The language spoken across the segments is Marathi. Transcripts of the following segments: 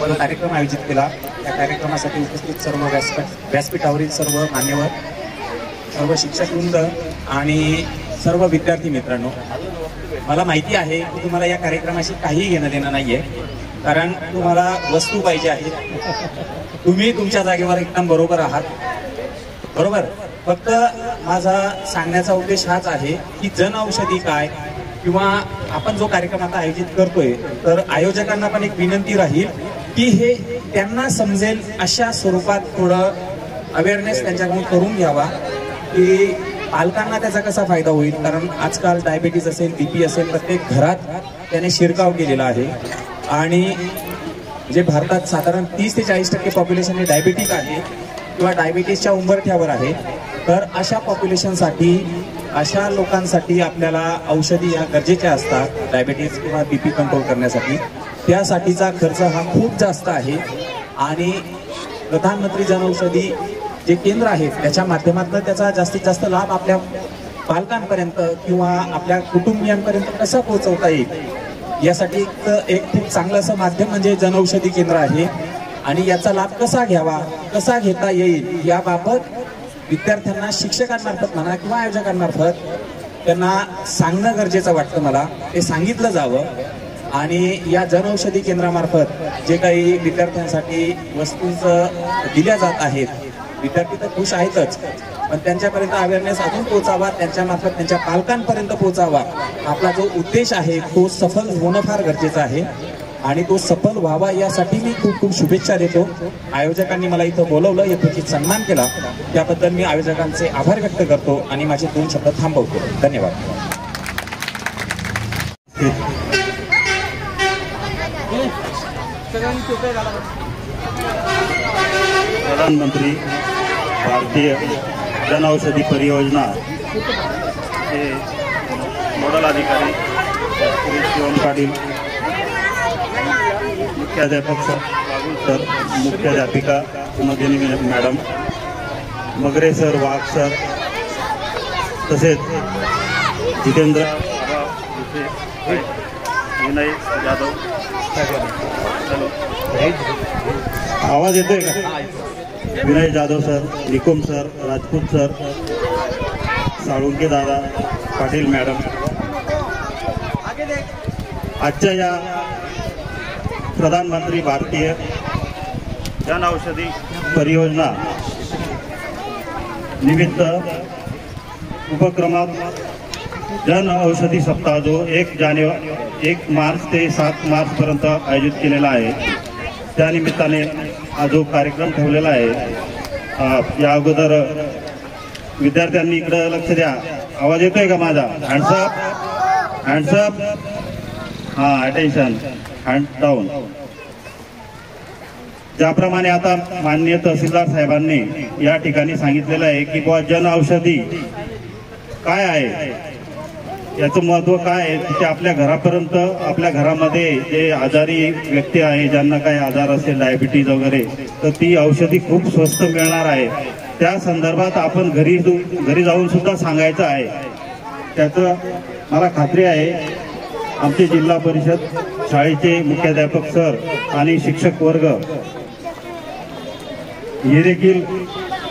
जो कार्यक्रम आयोजित केला त्या कार्यक्रमासाठी उपस्थित सर्व व्यासपीठावरील सर्व मान्यवर, सर्व शिक्षकवृंद आणि सर्व विद्यार्थी मित्रांनो, मला माहिती आहे की तुम्हाला या कार्यक्रमाशी काहीही घेणं देणं नाहीये, कारण तुम्हाला वस्तू पाहिजे आहे. तुम्ही तुमच्या जागेवर एकदम बरोबर आहात, बरोबर. फक्त माझा सांगण्याचा उद्देश हाच आहे की जनऔषधी काय किंवा आपण जो कार्यक्रम आता आयोजित करतोय, तर आयोजकांना पण एक विनंती राहील की हे त्यांना समजेल अशा स्वरूपात थोडं अवेअरनेस त्यांच्याकडून करून घ्यावा की पालकांना त्याचा कसा फायदा होईल. कारण आजकाल डायबिटीज असेल, बीपी असेल, प्रत्येक घरात त्याने शिरकाव केलेला आहे आणि जे भारतात साधारण 30 ते 40% पॉप्युलेशन हे डायबिटिक आहे किंवा डायबिटीसच्या उंबरठ्यावर आहे. तर अशा पॉप्युलेशनसाठी, अशा लोकांसाठी आपल्याला औषधी या गरजेच्या असतात डायबिटीज किंवा बीपी कंट्रोल करण्यासाठी. त्यासाठीचा खर्च हा खूप जास्त आहे आणि प्रधानमंत्री जनऔषधी जे केंद्र आहेत त्याच्या माध्यमातून त्याचा जास्तीत जास्त लाभ आपल्या पालकांपर्यंत किंवा आपल्या कुटुंबियांपर्यंत कसा पोहोचवता येईल यासाठी एक खूप चांगलं असं माध्यम म्हणजे जनऔषधी केंद्र आहे. आणि याचा लाभ कसा घ्यावा, कसा घेता येईल याबाबत विद्यार्थ्यांना शिक्षकांमार्फत म्हणा किंवा आयोजकांमार्फत त्यांना सांगणं गरजेचं वाटतं मला. ते सांगितलं जावं आणि या जनऔषधी केंद्रामार्फत जे काही विद्यार्थ्यांसाठी वस्तूंचं दिल्या जात आहेत, विद्यार्थी तर खुश आहेतच, पण त्यांच्यापर्यंत अवेअरनेस अजून पोहोचावा, त्यांच्यामार्फत त्यांच्या पालकांपर्यंत पोहोचावा. आपला जो उद्देश आहे तो सफल होणं फार गरजेचं आहे आणि तो सफल व्हावा यासाठी मी खूप खूप शुभेच्छा देतो. आयोजकांनी मला इथं बोलवलं, यथोचित सन्मान केला, त्याबद्दल मी आयोजकांचे आभार व्यक्त करतो आणि माझे 2 शब्द थांबवतो. धन्यवाद. प्रधानमंत्री भारतीय जनऔषधी परियोजना हे नोडल अधिकारी शिवम पाटील, मुख्याध्यापक सर, मुख्याध्यापिका मदिनी मॅडम, मगरे सर, वाघ सर, तसेच जितेंद्र, विनय जाधव, आवाज येतोय का? Vinay Jadhav sir, Nikum sir, Rajput sir, Salunke दादा, पाटील मॅडम, आजच्या या प्रधानमंत्री भारतीय जनऔषधी परियोजना निमित्त उपक्रमात जनऔषधी सप्ताह जो 1 मार्च ते 7 मार्च पर्यंत आयोजित केलेला आहे, त्यानिमित्ताने हा जो कार्यक्रम ठेवलेला आहे, या अगोदर विद्यार्थ्यांनी इकडे लक्ष द्या. आवाज येतोय का माझा? हँड्सअप, हँड्सअप, हां, अटेन्शन, हँड डाऊन. ज्याप्रमाणे आता माननीय तहसीलदार साहेबांनी या ठिकाणी सांगितलेलं आहे की बुवा जनऔषधी काय आहे, याचं महत्त्व काय आहे, तिथे आपल्या घरापर्यंत, आपल्या घरामध्ये जे आजारी व्यक्ती आहे, ज्यांना काही आजार असेल, डायबिटीज वगैरे, तर ती औषधी खूप स्वस्त मिळणार आहे. त्या संदर्भात आपण घरी जाऊन सुद्धा सांगायचं आहे. त्याचं मला खात्री आहे आमचे जिल्हा परिषद शाळेचे मुख्याध्यापक सर आणि शिक्षक वर्ग हे देखील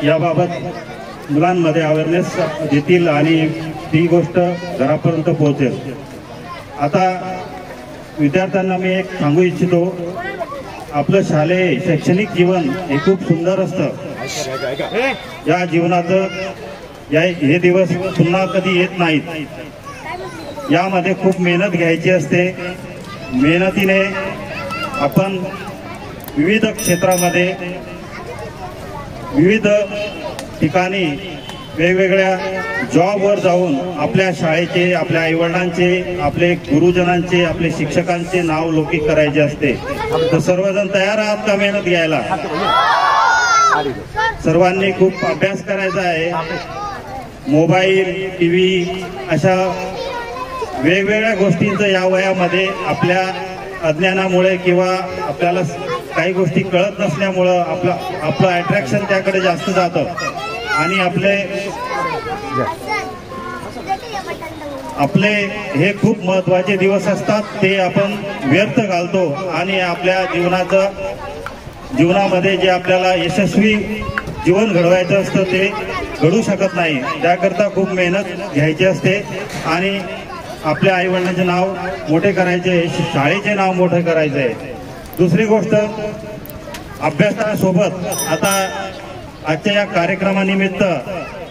याबाबत मुलांमध्ये अवेअरनेस देतील आणि ती गोष्ट घरापर्यंत पोहोचेल. आता विद्यार्थ्यांना मी एक सांगू इच्छितो, आपलं शालेय शैक्षणिक जीवन हे खूप सुंदर असतं. या जीवनाचं हे दिवस पुन्हा कधी येत नाहीत. यामध्ये खूप मेहनत घ्यायची असते. मेहनतीने आपण विविध क्षेत्रामध्ये, विविध ठिकाणी वेगवेगळ्या जॉबवर जाऊन आपल्या शाळेचे, आपल्या आईवडिलांचे, आपले गुरुजनांचे, आपले शिक्षकांचे नाव लौकिक करायचे असते. तर सर्वजण तयार आहात का मेहनत घ्यायला? सर्वांनी खूप अभ्यास करायचा आहे. मोबाईल, टीव्ही अशा वेगवेगळ्या गोष्टींचं या वयामध्ये आपल्या अज्ञानामुळे किंवा आपल्याला काही गोष्टी कळत नसल्यामुळं आपलं अट्रॅक्शन त्याकडे जास्त जातं आणि आपले आपले हे खूप महत्त्वाचे दिवस असतात, ते आपण व्यर्थ घालतो आणि आपल्या जीवनामध्ये जे आपल्याला यशस्वी जीवन घडवायचं असतं ते घडू शकत नाही. त्याकरता खूप मेहनत घ्यायची असते आणि आपल्या आईवडिलांचे नाव मोठे करायचे, शाळेचे नाव मोठे करायचे. दुसरी गोष्ट, अभ्यासासोबत आता आजच्या या कार्यक्रमानिमित्त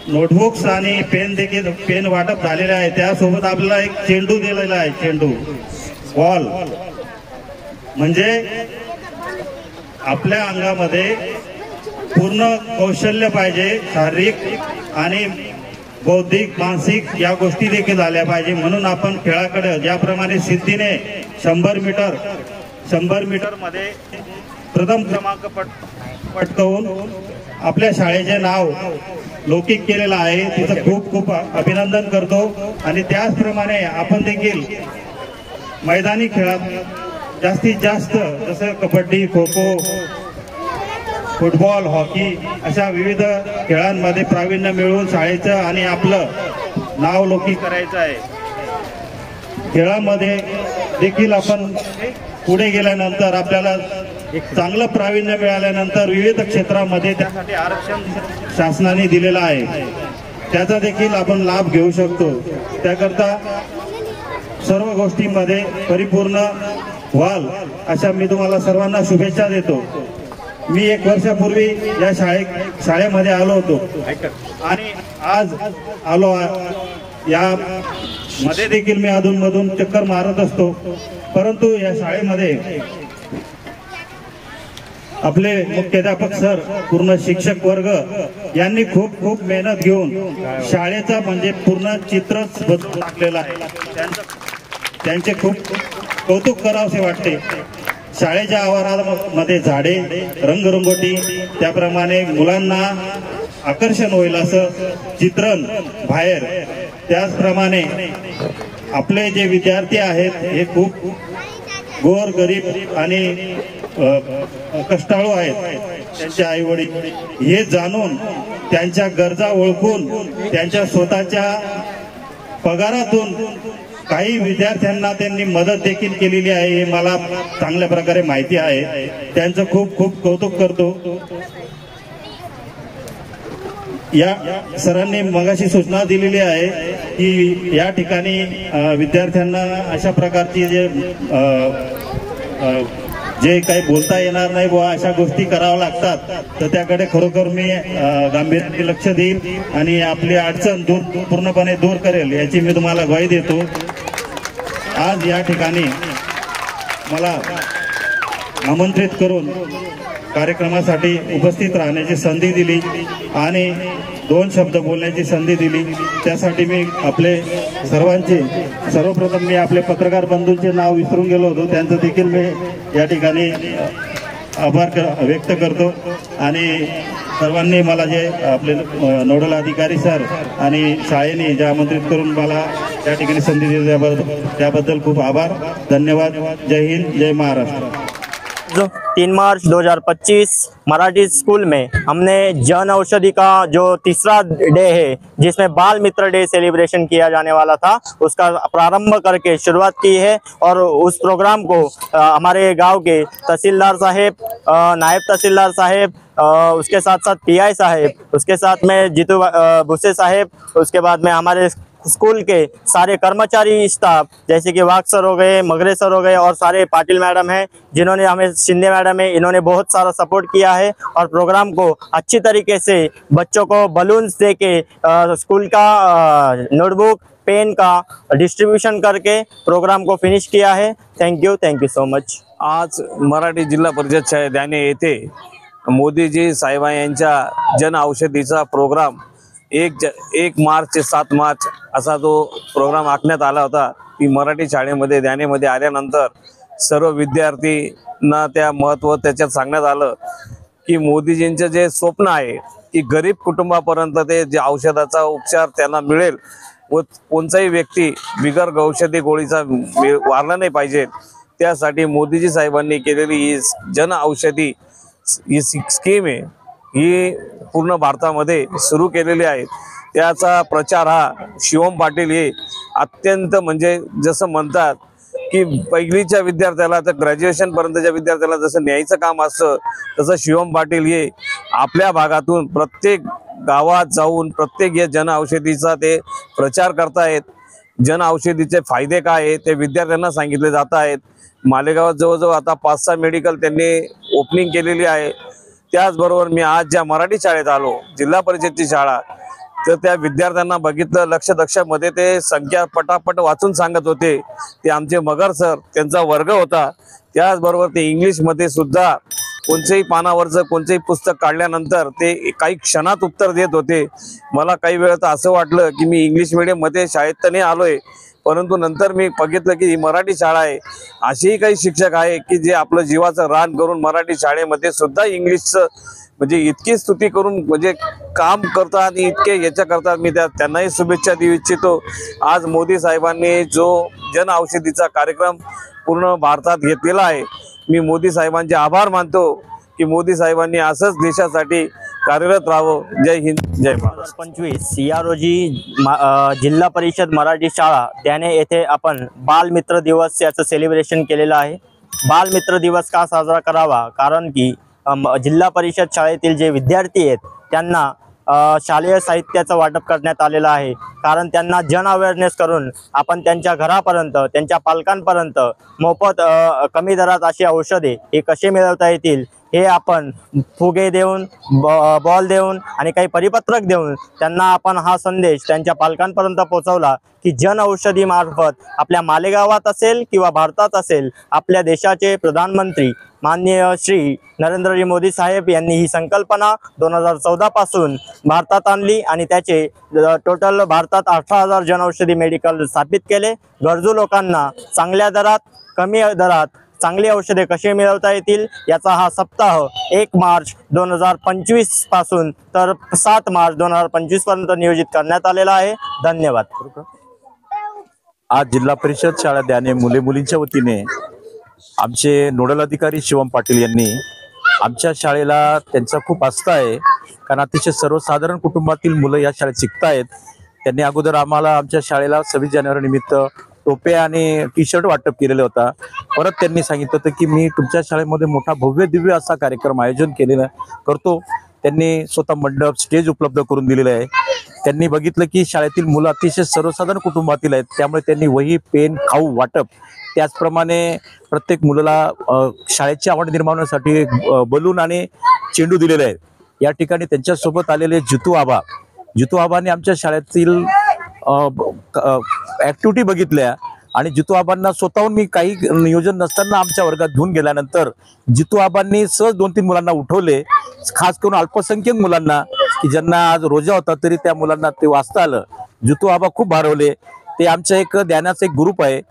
नोटबुक्स आणि पेन वाटप झालेले आहे. त्यासोबत आपल्याला एक चेंडू दिलेला आहे, चेंडू बॉल. म्हणजे आपल्या अंगामध्ये पूर्ण कौशल्य पाहिजे, शारीरिक आणि बौद्धिक मानसिक या गोष्टी देखील झाल्या पाहिजे. म्हणून आपण खेळाकडे ज्याप्रमाणे सिद्धीने 100 मीटर मध्ये प्रथम क्रमांक पटकावून आपल्या शाळेचे नाव लौकिक केलेलं आहे, तिचं खूप खूप अभिनंदन करतो. आणि त्याचप्रमाणे आपण देखील मैदानी खेळात जास्तीत जास्त जसं कबड्डी, खो खो, फुटबॉल, हॉकी अशा विविध खेळांमध्ये प्रावीण्य मिळवून शाळेचं आणि आपलं नाव लौकिक करायचं आहे. खेळामध्ये देखील आपण पुढे गेल्यानंतर आपल्याला चांगलं प्रावीण्य मिळाल्यानंतर विविध क्षेत्रामध्ये त्यासाठी आरक्षण शासनाने दिलेलं आहे, त्याचा देखील आपण लाभ घेऊ शकतो. त्याकरता सर्व गोष्टींमध्ये परिपूर्ण व्हाल अशा मी तुम्हाला सर्वांना शुभेच्छा देतो. मी 1 वर्षापूर्वी या शाळेमध्ये आलो होतो आणि आज आलो. या मध्ये देखील मी अधूनमधून चक्कर मारत असतो, परंतु या शाळेमध्ये आपले मुख्याध्यापक सर, पूर्ण शिक्षक वर्ग यांनी खूप खूप मेहनत घेऊन शाळेचा म्हणजे पूर्ण चित्रच बदलून टाकलेलं आहे. त्यांचे खूप कौतुक करावेसे वाटते. शाळेच्या आवारामध्ये झाडे, रंगरंगोटी, त्याप्रमाणे मुलांना आकर्षण होईल असं चित्रण बाहेर. त्याचप्रमाणे आपले जे विद्यार्थी आहेत हे खूप गोर गरीब आणि कष्टाळू आहेत. त्यांचे आई वडील हे जाणून त्यांच्या गरजा ओळखून त्यांच्या स्वतःच्या पगारातून काही विद्यार्थ्यांना त्यांनी मदत देखील केलेली आहे, हे मला चांगल्या प्रकारे माहिती आहे. त्यांचं खूप खूप कौतुक करतो. या सरांनी मगाशी सूचना दिलेली आहे की या ठिकाणी विद्यार्थ्यांना अशा प्रकारची जे काही बोलता येणार नाही बुवा अशा गोष्टी कराव्या लागतात, तर त्याकडे खरोखर मी गांभीर्याने लक्ष देईन आणि आपली अडचण पूर्णपणे दूर करेल याची मी तुम्हाला ग्वाही देतो. आज या ठिकाणी मला आमंत्रित करून कार्यक्रमासाठी उपस्थित राहण्याची संधी दिली आणि 2 शब्द बोलण्याची संधी दिली, त्यासाठी मी आपले सर्वप्रथम मी आपले पत्रकार बंधूंचे नाव विसरून गेलो होतो, त्यांचं देखील मी या ठिकाणी आभार व्यक्त करतो. आणि सर्वांनी मला जे आपले नोडल अधिकारी सर आणि शाळेने जे आमंत्रित करून मला या ठिकाणी संधी दिली त्याबद्दल खूप आभार, धन्यवाद. जय हिंद, जय महाराष्ट्र. 3 मार्च 2025 मराठी स्कूल में हमने जन औषधि का जो तीसरा डे है, जिसमें बाल मित्र डे सेलिब्रेशन किया जाने वाला था, उसका प्रारंभ करके शुरुआत की है. और उस प्रोग्राम को हमारे गांव के तहसीलदार साहेब, नायब तहसीलदार साहेब, उसके साथ साथ PI साहेब, उसके साथ में जीतू भुसे साहेब, उसके बाद में हमारे स्कूल के सारे कर्मचारी स्टाफ जैसे कि वाघ सर हो गए, मगरे सर हो गए और सारे पाटिल मैडम हैं जिन्होंने हमें, शिंदे मैडम है, इन्होंने बहुत सारा सपोर्ट किया है. और प्रोग्राम को अच्छी तरीके से बच्चों को बलून्स दे के स्कूल का नोटबुक, पेन का डिस्ट्रीब्यूशन करके प्रोग्राम को फिनिश किया है. Thank you so much. आज मराठी जिल्हा परिषद शाळा द्याने येथे मोदीजी साहेब यांच्या जन औषधीचा प्रोग्राम 1 मार्च ते 7 मार्च असा जो प्रोग्राम आखण्यात आला होता. ती मराठी शाळेमध्ये द्यानेमध्ये आल्यानंतर सर्व विद्यार्थ्यांना त्या महत्त्व त्याच्यात सांगण्यात आलं की मोदीजींचं जे स्वप्न आहे की गरीब कुटुंबापर्यंत ते जे औषधाचा उपचार त्यांना मिळेल व कोणताही व्यक्ती बिगर औषधी गोळीचा वारला नाही पाहिजे, त्यासाठी मोदीजी साहेबांनी केलेली ही जन औषधी ही स्कीम आहे, ही पूर्ण भारतामध्ये सुरू केलेली आहे. त्याचा प्रचार हा शिवम पाटील हे अत्यंत म्हणजे जसं म्हणतात की पहिलीच्या विद्यार्थ्याला तर ग्रॅज्युएशन पर्यंतच्या विद्यार्थ्याला जसं न्यायचं काम असतं, तसं शिवम पाटील हे आपल्या भागातून प्रत्येक गावात जाऊन प्रत्येक या जनऔषधीचा ते प्रचार करतायत. जनऔषधीचे फायदे काय आहे ते विद्यार्थ्यांना सांगितले जात आहेत. मालेगावात जवळजवळ आता 5-6 मेडिकल त्यांनी ओपनिंग केलेली आहे. त्याचबरोबर मी आज ज्या मराठी शाळेत आलो, जिल्हा परिषदची शाळा, तर त्या विद्यार्थ्यांना बघितलं, लक्ष-मध्ये ते संख्या पटापट वाचून सांगत होते. ते आमचे मगर सर, त्यांचा वर्ग होता. त्याचबरोबर ते इंग्लिशमध्ये सुद्धा कोणत्याही पानावरचं कोणतेही पुस्तक काढल्यानंतर ते काही क्षणात उत्तर देत होते. मला काही वेळ तर असं वाटलं की मी इंग्लिश मीडियममध्ये शाळेत तर नाही आलोय, परंतु नंतर मी बघितलं की ही मराठी शाळा आहे. असेही काही शिक्षक आहे की जे आपलं जीवाचं रान करून मराठी शाळेमध्ये सुद्धा इंग्लिशचं म्हणजे इतकी स्तुती करून म्हणजे काम करतात आणि इतके याच्या करतात. मी त्यांनाही शुभेच्छा देऊ इच्छितो. आज मोदी साहेबांनी जो जन औषधीचा कार्यक्रम पूर्ण भारतात घेतलेला आहे, मी मोदी साहेबांचे आभार मानतो की मोदी साहेबांनी असंच देशासाठी कार्यरत राहावं. जय हिंद, जय महाराष्ट्र. 2025 या रोजी जिल्हा परिषद मराठी शाळा त्याने येथे आपण बालमित्र दिवस याचं सेलिब्रेशन केलेलं आहे. बालमित्र दिवस का साजरा करावा? कारण की जिल्हा परिषद शाळेतील जे विद्यार्थी आहेत त्यांना शालेय साहित्याचं वाटप करण्यात आलेलं आहे. कारण त्यांना जन अवेअरनेस करून आपण त्यांच्या घरापर्यंत, त्यांच्या पालकांपर्यंत मोफत कमी दरात अशी औषधे हे कसे मिळवता येतील हे आपण फुगे देऊन, बॉल देऊन आणि काही परिपत्रक देऊन त्यांना आपण हा संदेश त्यांच्या पालकांपर्यंत पोहोचवला की जन औषधी मार्फत आपल्या मालेगावात असेल किंवा भारतात असेल, आपल्या देशाचे प्रधानमंत्री माननीय श्री नरेंद्रजी मोदी साहेब यांनी ही संकल्पना 2014 पासून भारतात आणली आणि त्याचे टोटल भारतात 18,000 जनऔषधी मेडिकल स्थापित केले. गरजू लोकांना चांगल्या दरात, कमी दरात चांगली औषधे कसे मिळवता येतील याचा हा सप्ताह 1 मार्च 2025 पासून तर 7 मार्च 2025 पर्यंत नियोजित करण्यात आलेला आहे. धन्यवाद. आज जिल्हा परिषद शाळा द्याने मुले मुलींच्या वतीने आमचे नोडल अधिकारी शिवम पाटील यांनी आमच्या शाळेला त्यांचा खूप आस्था आहे, कारण अतिशय सर्वसाधारण कुटुंबातील मुलं या शाळेत शिकतायत. त्यांनी अगोदर आम्हाला आमच्या शाळेला 26 जानेवारी निमित्त टोप्या आणि टी-शर्ट वाटप केलेला होता. परत त्यांनी सांगितलं होतं की मी तुमच्या शाळेमध्ये मोठा भव्य दिव्य असा कार्यक्रम आयोजन केलेला करतो. त्यांनी स्वतः मंडप, स्टेज उपलब्ध करून दिलेलं आहे. त्यांनी बघितलं की शाळेतील मुलं अतिशय सर्वसाधारण कुटुंबातील आहेत, त्यामुळे त्यांनी वही, पेन, खाऊ वाटप, त्याचप्रमाणे प्रत्येक मुलाला शाळेची आवड निर्माण होण्यासाठी बलून आणि चेंडू दिलेले आहेत. या ठिकाणी त्यांच्यासोबत आलेले जितू आबाने आमच्या शाळेतील ॲक्टिव्हिटी बघितल्या आणि जितू आबांना स्वतःहून मी काही नियोजन नसताना आमच्या वर्गात घेऊन गेल्यानंतर जितू आबांनी सहज 2-3 मुलांना उठवले, खास करून अल्पसंख्याक मुलांना की ज्यांना आज रोजा होता तरी त्या मुलांना ते वाचता आलं. जितू आबा खूप भारावले. ते आमच्या एक ध्यानाचा एक ग्रुप आहे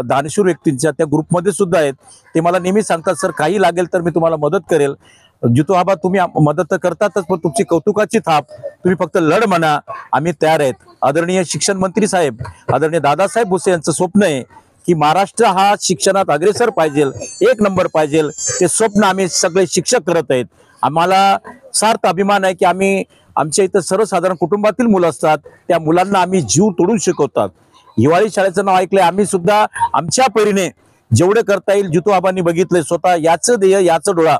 दानशूर व्यक्तींच्या, त्या ग्रुपमध्ये सुद्धा आहेत. ते मला नेहमी सांगतात, सर काही लागेल तर मी तुम्हाला मदत करेल. जितू आबा तुम्ही मदत तर करतातच, पण तुमची कौतुकाची थाप, तुम्ही फक्त लढ म्हणा, आम्ही तयार आहेत. आदरणीय शिक्षण मंत्री साहेब, आदरणीय दादासाहेब भुसे यांचं स्वप्न आहे की महाराष्ट्र हा शिक्षणात अग्रेसर पाहिजे, 1 नंबर पाहिजे. ते स्वप्न आम्ही सगळे शिक्षक करत आहेत. आम्हाला सार्थ अभिमान आहे की आम्ही आमच्या इथं सर्वसाधारण कुटुंबातील मुलं असतात, त्या मुलांना आम्ही जीव तोडून शिकवतात. हिवाळी शाळेचं नाव ऐकलंय आम्ही सुद्धा. आमच्या परीने जेवढे करता येईल जितू आबांनी बघितलंय स्वतः, याचं ध्येय याचं डोळा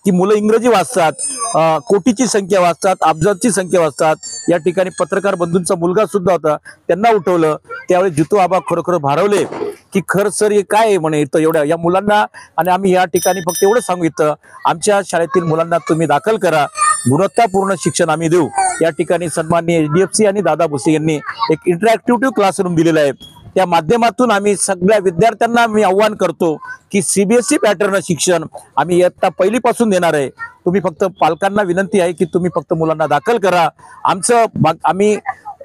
की मुलं इंग्रजी वाचतात, कोटीची संख्या वाचतात, अब्जाची संख्या वाचतात. या ठिकाणी पत्रकार बंधूंचा मुलगा सुद्धा होता, त्यांना उठवलं. त्यावेळी जितू आबा खरोखर भारावले की खरं सर हे काय म्हणे इथं एवढ्या या मुलांना. आणि आम्ही या ठिकाणी फक्त एवढं सांगितलं, आमच्या शाळेतील मुलांना तुम्ही दाखल करा, गुणवत्तापूर्ण शिक्षण आम्ही देऊ. या ठिकाणी सन्माननीय HDFC आणि दादा भुसे यांनी एक इंटरॅक्टिव्ह क्लासरूम दिलेला आहे. त्या माध्यमातून आम्ही सगळ्या विद्यार्थ्यांना मी आव्हान करतो की CBSE पॅटर्न शिक्षण आम्ही इयत्ता 1ली पासून देणार आहे. तुम्ही फक्त पालकांना विनंती आहे की तुम्ही फक्त मुलांना दाखल करा. आम्ही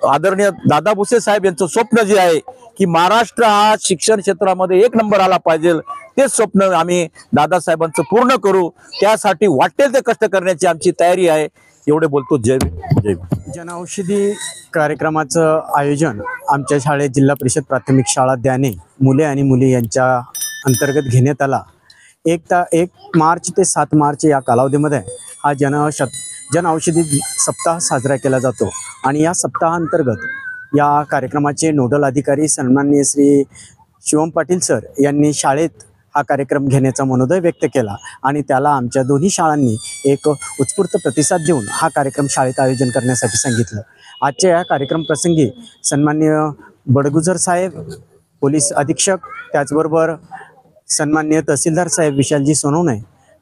आदरणीय दादा भुसे साहेब यांचं स्वप्न जे आहे की महाराष्ट्र हा शिक्षण क्षेत्रामध्ये 1 नंबर आला पाहिजे, ते स्वप्न आम्ही दादासाहेबांचं पूर्ण करू. त्यासाठी वाटेल ते कष्ट करण्याची आमची तयारी आहे. एवढे बोलतो. जय जय. जनऔषधी कार्यक्रमाचं आयोजन आमच्या शाळेत जिल्हा परिषद प्राथमिक शाळा द्याने मुले आणि मुली यांच्या अंतर्गत घेण्यात आला. 1 मार्च ते 7 मार्च या कालावधीमध्ये हा जन औषधी सप्ताह साजरा केला जातो आणि या सप्ताहांतर्गत या कार्यक्रमाचे नोडल अधिकारी सन्माननीय श्री शिवम पाटील सर यांनी शाळेत हा कार्यक्रम घेण्याचा मनोदय व्यक्त केला आणि त्याला आमच्या दोन्ही शाळांनी एक उत्स्फूर्त प्रतिसाद देऊन हा कार्यक्रम शाळेत आयोजन करण्यासाठी सांगितलं. आजच्या या कार्यक्रम प्रसंगी सन्माननीय बडगुजर साहेब, पोलीस अधीक्षक, त्याचबरोबर सन्माननीय तहसीलदार साहेब विशालजी सोनवणे,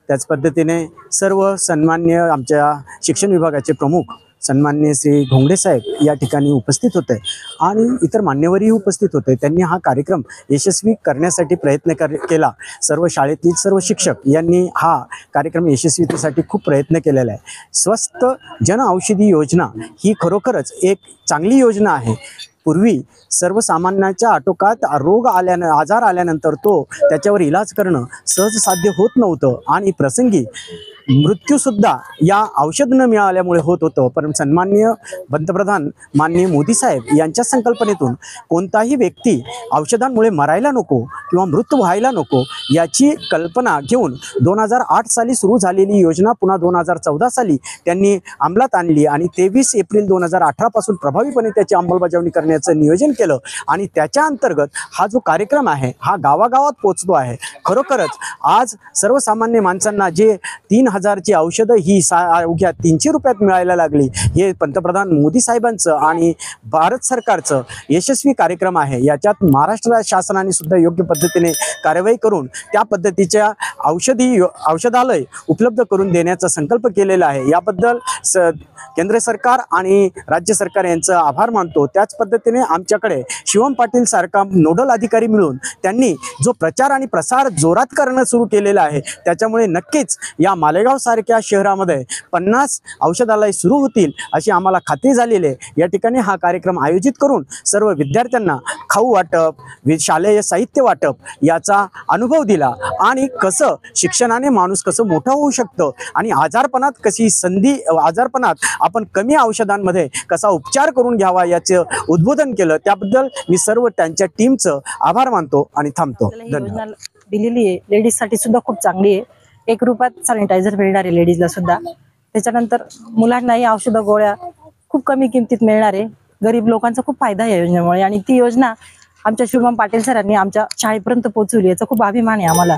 त्याच पद्धतीने सर्व सन्माननीय आमच्या शिक्षण विभागाचे प्रमुख सन्माननीय श्री घोंगडे साहेब या ठिकाणी उपस्थित होते आणि इतर मान्यवरही उपस्थित होते. त्यांनी हा कार्यक्रम यशस्वी करण्यासाठी प्रयत्न केला. सर्व शाळेतील सर्व शिक्षक यांनी हा कार्यक्रम यशस्वीतेसाठी खूप प्रयत्न केलेला आहे. स्वस्त जन औषधी योजना ही खरोखरच एक चांगली योजना आहे. पूर्वी सर्वसामान्याच्या आटोकात आजार आल्यानंतर तो त्याच्यावर इलाज करणं सहज साध्य होत नव्हतं आणि प्रसंगी मृत्यूसुद्धा या औषध न मिळाल्यामुळे होत होतं. पण सन्माननीय पंतप्रधान माननीय मोदी साहेब यांच्या संकल्पनेतून कोणताही व्यक्ती औषधांमुळे मरायला नको किंवा मृत्यू व्हायला नको याची कल्पना घेऊन 2008 साली सुरू झालेली योजना पुन्हा 2014 साली त्यांनी अंमलात आणली आणि 23 एप्रिल 2018 पासून प्रभावीपणे त्याची अंमलबजावणी करण्याचं नियोजन केलं आणि त्याच्या अंतर्गत हा जो कार्यक्रम आहे हा गावागावात पोचतो आहे. खरोखरच आज सर्वसामान्य माणसांना जे 3000ची औषधं ही अवघ्या 300 रुपयात मिळायला लागली. हे पंतप्रधान मोदी साहेबांचं आणि भारत सरकारचं यशस्वी कार्यक्रम आहे. याच्यात महाराष्ट्र शासनाने सुद्धा योग्य पद्धतीने कारवाई करून त्या पद्धतीच्या औषधालय उपलब्ध करून देण्याचा संकल्प केलेला आहे. याबद्दल केंद्र सरकार आणि राज्य सरकार यांचा आभार मानतो. त्याच पद्धतीने आमच्याकडे शिवम पाटील सारखा नोडल अधिकारी मिळून त्यांनी जो प्रचार आणि प्रसार जोरात करणं सुरू केलेलं आहे त्याच्यामुळे नक्कीच या मालेगाव सारख्या शहरामध्ये 50 औषधालय सुरू होतील अशी आम्हाला खात्री झालेली आहे. या ठिकाणी हा कार्यक्रम आयोजित करून सर्व विद्यार्थ्यांना खाऊ वाटप, शालेय साहित्य वाटप याचा अनुभव दिला आणि कसं शिक्षणाने माणूस कसं मोठा होऊ शकतं आणि आजारपणात आपण कमी औषधांमध्ये कसा उपचार करून घ्यावा याचं उद्बोधन केलं. त्याबद्दल मी सर्व त्यांच्या टीमचं आभार मानतो आणि थांबतो. धन्यवाद. दिलेली आहे लेडीजसाठी सुद्धा खूप चांगली आहे. 1 रुपयात सॅनिटायझर मिळणार आहे लेडीजला सुद्धा. त्याच्यानंतर मुलांनाही औषधं गोळ्या खूप कमी किमतीत मिळणार आहे. गरीब लोकांचा खूप फायदा आहे या योजनेमुळे आणि ती योजना आमच्या शिवम पाटील सरांनी आमच्या शाळेपर्यंत पोहोचवली याचा खूप अभिमान आहे आम्हाला.